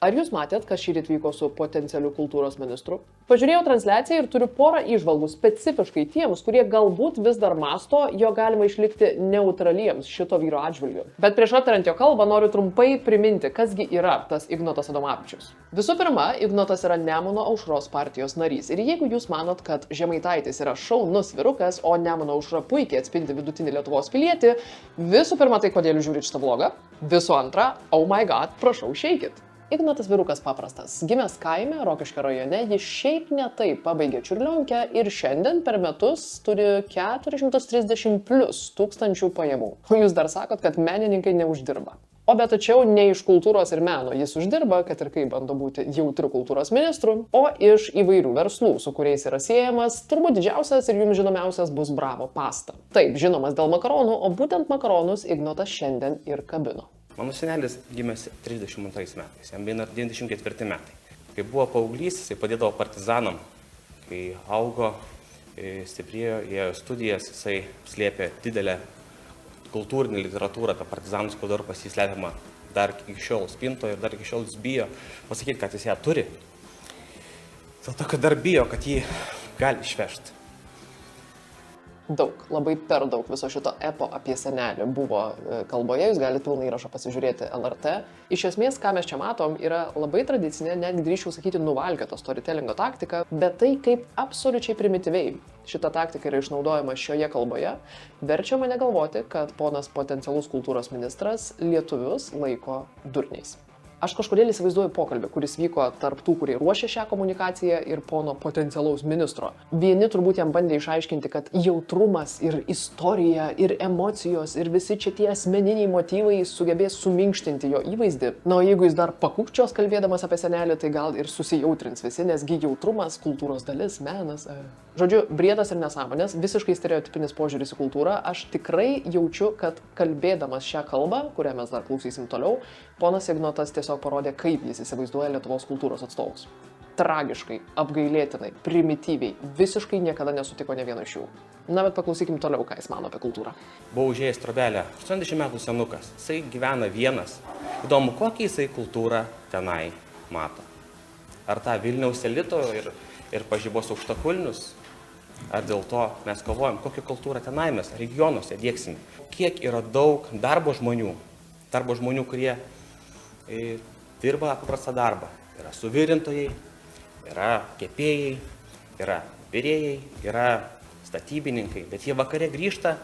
Ar jūs matėt, kas šįryt vyko su potencialiu kultūros ministru? Pažiūrėjau transliaciją ir turiu porą įžvalgų specifiškai tiems, kurie galbūt vis dar masto, jo galima išlikti neutraliems šito vyro atžvilgiu. Bet prieš aptariant jo kalbą noriu trumpai priminti, kasgi yra tas Ignotas Adomavičius. Visų pirma, Ignotas yra Nemuno aušros partijos narys. Ir jeigu jūs manot, kad Žemaitaitis yra šaunus vyrukas, o Nemuno aušra puikiai atspindi vidutinį Lietuvos pilietį, visų pirma, tai kodėl žiūrit šitą vlogą? Visų antra, oh my god, prašau, išeikit. Ignotas vyrukas paprastas. Gimęs kaime, Rokiškio rajone, jis šiaip ne taip pabaigė čiurlionkę ir šiandien per metus turi 430 plus tūkstančių pajamų. O jūs dar sakot, kad menininkai neuždirba. O bet tačiau ne iš kultūros ir meno jis uždirba, kad ir kaip bando būti jautriu kultūros ministru, o iš įvairių verslų, su kuriais yra siejamas, turbūt didžiausias ir jums žinomiausias bus Bravo pasta. Taip, žinomas dėl makaronų, o būtent makaronus Ignotas šiandien ir kabino. Mano senelis gimė 32 metais, jam beina 94 metai. Kai buvo paauglys, jisai padėdavo partizanam. Kai augo, stiprėjo, ėjo studijas, jisai slėpė didelę kultūrinę literatūrą apie partizanus, kur dar pas jį slepiama dar iki šiol spinto ir dar iki šiol jis bijo pasakyti, kad jis ją turi. Dėl to, kad dar bijo, kad jį gali išvežti. Daug, labai per daug viso šito epo apie senelį buvo kalboje, jūs galite pilną įrašą pasižiūrėti LRT. Iš esmės, ką mes čia matom, yra labai tradicinė, net drįsčiau sakyti, nuvalkiota storytellingo taktika, bet tai kaip absoliučiai primityviai šita taktika yra išnaudojama šioje kalboje, verčia mane galvoti, kad ponas potencialus kultūros ministras lietuvius laiko durniais. Aš kažkodėl įsivaizduoju pokalbį, kuris vyko tarp tų, kurie ruošė šią komunikaciją ir pono potencialaus ministro. Vieni turbūt jam bandė išaiškinti, kad jautrumas ir istorija ir emocijos ir visi čia tie asmeniniai motyvai sugebės suminkštinti jo įvaizdį. Na, o jeigu jis dar pakukčios kalbėdamas apie senelį, tai gal ir susijautrins visi, nesgi jautrumas, kultūros dalis, menas. Žodžiu, briedas ir nesąmonės, visiškai stereotipinis požiūris į kultūrą. Aš tikrai jaučiu, kad kalbėdamas šią kalbą, kurią mes dar klausysim toliau, ponas Ignotas tiesiog parodė, kaip jis įsivaizduoja Lietuvos kultūros atstovus. Tragiškai, apgailėtinai, primityviai, visiškai niekada nesutiko ne vieno iš jų. Na, bet paklausykim toliau, ką jis mano apie kultūrą. Buvau užėjęs trobelę, 80 metų senukas, jisai gyvena vienas. Įdomu, kokią jisai kultūrą tenai mato. Ar tą Vilniaus elito ir pažybos aukštakulnius? Ar dėl to mes kovojam, kokią kultūrą tenai mes regionuose dieksime? Kiek yra daug darbo žmonių, kurie dirba paprastą darbą. Yra suvirintojai, yra kepėjai, yra virėjai, yra statybininkai, bet jie vakare grįžta,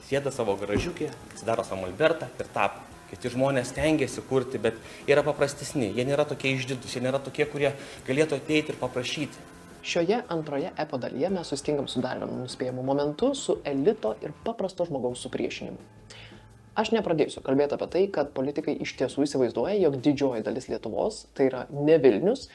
sėda savo garažiukę, atsidaro savo molbertą ir tapo. Kiti žmonės stengiasi kurti, bet yra paprastesni, jie nėra tokie išdidūs, jie nėra tokie, kurie galėtų ateiti ir paprašyti. Šioje antroje epo dalyje mes sustingam su dar vienu nuspėjamu momentu, su elito ir paprasto žmogaus supriešinimu. Aš nepradėsiu kalbėti apie tai, kad politikai iš tiesų įsivaizduoja, jog didžioji dalis Lietuvos, tai yra ne Vilnius,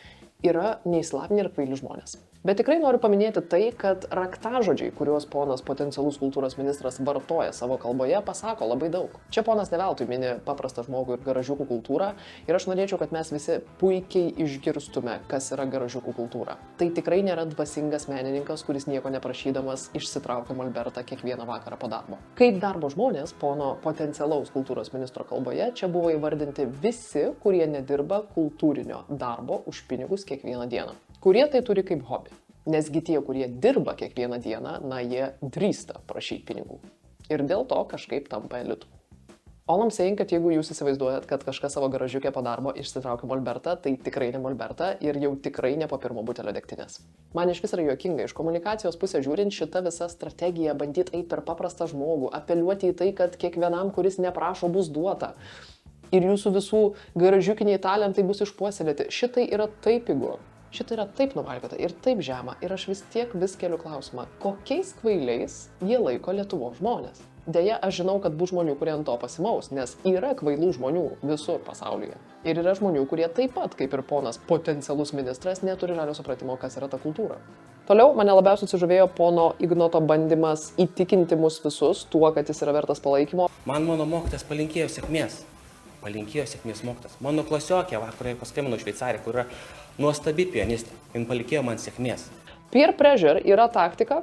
yra neišsilavinę ir kvaili žmonės. Bet tikrai noriu paminėti tai, kad raktažodžiai, kuriuos ponas potencialus kultūros ministras vartoja savo kalboje, pasako labai daug. Čia ponas ne veltui mini paprastą žmogų ir garažiukų kultūrą ir aš norėčiau, kad mes visi puikiai išgirstume, kas yra garažiukų kultūra. Tai tikrai nėra dvasingas menininkas, kuris nieko neprašydamas išsitraukia molbertą kiekvieną vakarą po darbo. Kaip darbo žmonės, pono potencialaus kultūros ministro kalboje, čia buvo įvardinti visi, kurie nedirba kultūrinio darbo už pinigus kiekvieną dieną. Kurie tai turi kaip hobį. Nesgi tie, kurie dirba kiekvieną dieną, na, jie drįsta prašyti pinigų. Ir dėl to kažkaip tampa elitu. All I'm saying, kad jeigu jūs įsivaizduojat, kad kažkas savo garažiukę po darbo išsitraukia molbertą, tai tikrai ne molbertą ir jau tikrai ne po pirmo butelio degtinės. Man iš vis yra juokinga, iš komunikacijos pusės žiūrint, šita visa strategija bandyti eiti per paprastą žmogų, apeliuoti į tai, kad kiekvienam, kuris neprašo, bus duota. Ir jūsų visų garažiukiniai talentai bus išpuoselėti. Šitai yra taip pigu. Šitą yra taip nuvalkiota ir taip žema ir aš vis tiek vis keliu klausimą, kokiais kvailiais jie laiko Lietuvos žmonės. Deja, aš žinau, kad bus žmonių, kurie ant to pasimaus, nes yra kvailų žmonių visur pasaulyje. Ir yra žmonių, kurie taip pat, kaip ir ponas potencialus ministras, neturi žalio supratimo, kas yra ta kultūra. Toliau mane labiausiai sužavėjo pono Ignoto bandymas įtikinti mus visus tuo, kad jis yra vertas palaikymo. Man mano mokytojas palinkėjo sėkmės. Mokytojas. Mano klasiokė, kuriai paskambino Šveicarija, kur yra nuostabi pianistė. Jin palinkėjo man sėkmės. Peer pressure yra taktika,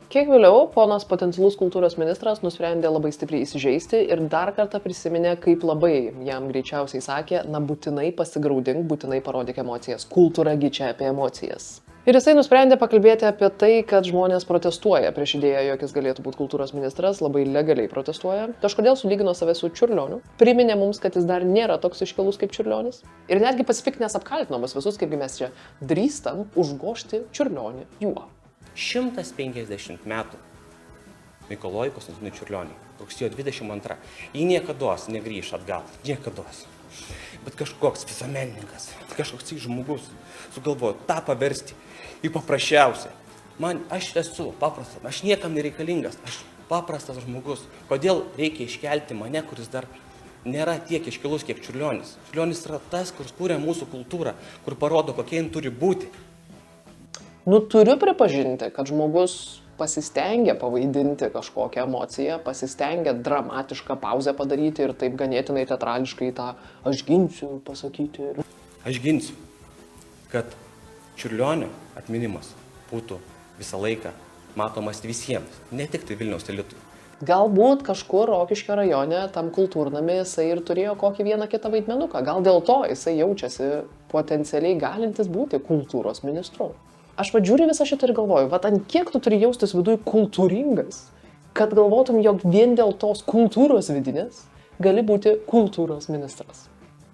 Kiek vėliau ponas potencialus kultūros ministras nusprendė labai stipriai įsižeisti ir dar kartą prisiminė, kaip labai jam greičiausiai sakė, na būtinai pasigraudink, būtinai parodyk emocijas. Kultūragi čia apie emocijas. Ir jisai nusprendė pakalbėti apie tai, kad žmonės protestuoja prieš idėją, jog jis galėtų būti kultūros ministras, labai legaliai protestuoja. Kažkodėl sulygino save su Čiurlioniu, priminė mums, kad jis dar nėra toks iškilus kaip Čiurlionis. Ir netgi pasipiktinęs apkaltino mus visus, kaipgi mes čia drįstam užgožti Čiurlionį juo. 150 metų Mikalojui Konstantinui Čiurlioniui, rugsėjo 22. Jį niekados negrįš atgal, niekados. Bet kažkoks visuomenininkas, kažkoks žmogus sugalvojo tą paversti į paprasčiausią. Aš esu paprastas, aš niekam nereikalingas, aš paprastas žmogus. Kodėl reikia iškelti mane, kuris dar nėra tiek iškilus, kiek Čiurlionis? Čiurlionis yra tas, kuris kūrė mūsų kultūrą, kur parodo, kokie jin turi būti. Turiu pripažinti, kad žmogus pasistengia pavaidinti kažkokią emociją, pasistengia dramatišką pauzę padaryti ir taip ganėtinai teatrališkai tą aš ginsiu pasakyti. Aš ginsiu, kad Čiurlionio atminimas būtų visą laiką matomas visiems, ne tik tai Vilniaus elitui. Galbūt kažkur Rokiškio rajone tam kultūrnamy jisai ir turėjo kokį vieną kitą vaidmenuką. Gal dėl to jisai jaučiasi potencialiai galintis būti kultūros ministru. Aš žiūriu visą šitą ir galvoju, ant kiek tu turi jaustis viduj kultūringas, kad galvotum, jog vien dėl tos kultūros vidinės gali būti kultūros ministras.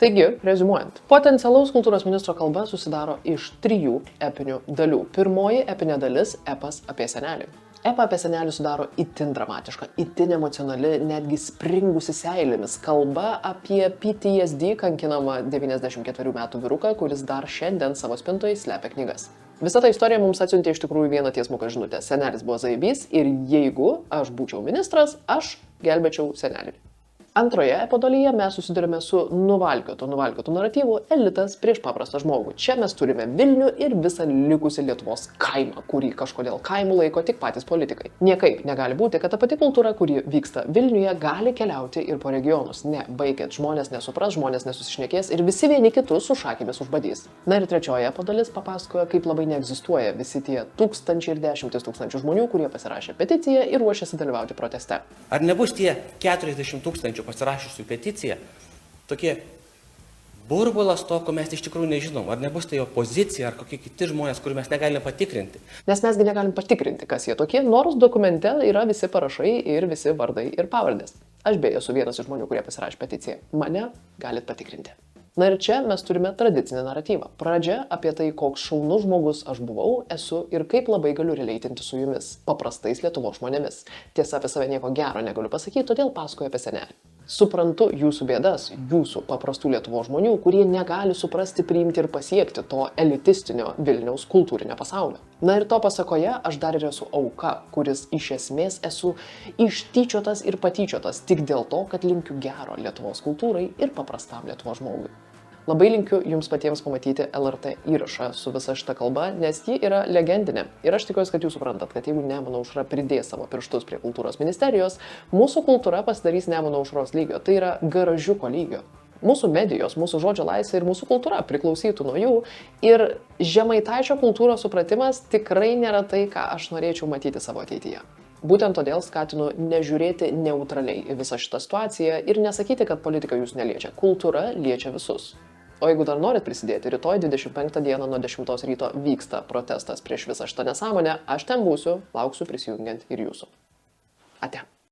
Taigi, reziumuojant, potencialaus kultūros ministro kalba susidaro iš 3 epinių dalių. Pirmoji epinė dalis – epas apie senelį. Epą apie senelį sudaro itin dramatiška, itin emocionali, netgi springusi seilėmis kalba apie PTSD kankinamą 94 metų vyruką, kuris dar šiandien savo spintoje slepia knygas. Visa ta istorija mums atsiuntė iš tikrųjų vieną tiesmuką žinutę. Senelis buvo zaibys ir jeigu aš būčiau ministras, aš gelbėčiau senelį. Antroje epodalyje mes susidurime su nuvalkiotu naratyvu elitas prieš paprastą žmogų. Čia mes turime Vilnių ir visą likusį Lietuvos kaimą, kurį kažkodėl kaimų laiko tik patys politikai. Niekaip negali būti, kad ta pati kultūra, kuri vyksta Vilniuje, gali keliauti ir po regionus. Ne, baikit, žmonės nesupras, žmonės nesusišnekės ir visi vieni kitus su šakėmis užbadys. Na ir trečioje epodalis papasakoja, kaip labai neegzistuoja visi tie tūkstančiai ir dešimtis tūkstančių žmonių, kurie pasirašė peticiją ir ruošiasi dalyvauti proteste. Ar nebus tie 40 000 pasirašysiu peticiją, tokie burbulas to, ko mes iš tikrųjų nežinom. Ar nebus tai opozicija, ar kokie kiti žmonės, kurių mes negalime patikrinti. Nes mesgi negalim patikrinti, kas jie tokie, nors dokumente yra visi parašai ir visi vardai ir pavardės. Aš beje esu vienas iš žmonių, kurie pasirašė peticiją. Mane galit patikrinti. Na ir čia mes turime tradicinį naratyvą. Pradžia apie tai, koks šaunus žmogus aš buvau, esu ir kaip labai galiu releitinti su jumis, paprastais Lietuvos žmonėmis. Tiesa, apie save nieko gero negaliu pasakyti, todėl pasakoju apie senelį. Suprantu jūsų bėdas, jūsų paprastų Lietuvos žmonių, kurie negali suprasti, priimti ir pasiekti to elitistinio Vilniaus kultūrinio pasaulio. Na ir to pasakoje aš dar ir esu auka, kuris iš esmės esu ištyčiotas ir patyčiotas tik dėl to, kad linkiu gero Lietuvos kultūrai ir paprastam Lietuvos žmogui. Labai linkiu jums patiems pamatyti LRT įrašą su visa šita kalba, nes ji yra legendinė. Ir aš tikiuosi, kad jūs suprantat, kad jeigu Nemuno aušra pridės savo pirštus prie kultūros ministerijos, mūsų kultūra pasidarys Nemuno aušros lygio, tai yra garažiuko lygio. Mūsų medijos, mūsų žodžio laisvė ir mūsų kultūra priklausytų nuo jų ir Žemaitaičio kultūros supratimas tikrai nėra tai, ką aš norėčiau matyti savo ateityje. Būtent todėl skatinu nežiūrėti neutraliai į visą šitą situaciją ir nesakyti, kad politika jūs neliečia. Kultūra liečia visus. O jeigu dar norit prisidėti, rytoj 25 dieną nuo 10 ryto vyksta protestas prieš visą šitą nesąmonę, aš ten būsiu, lauksiu prisijungiant ir jūsų. Ate.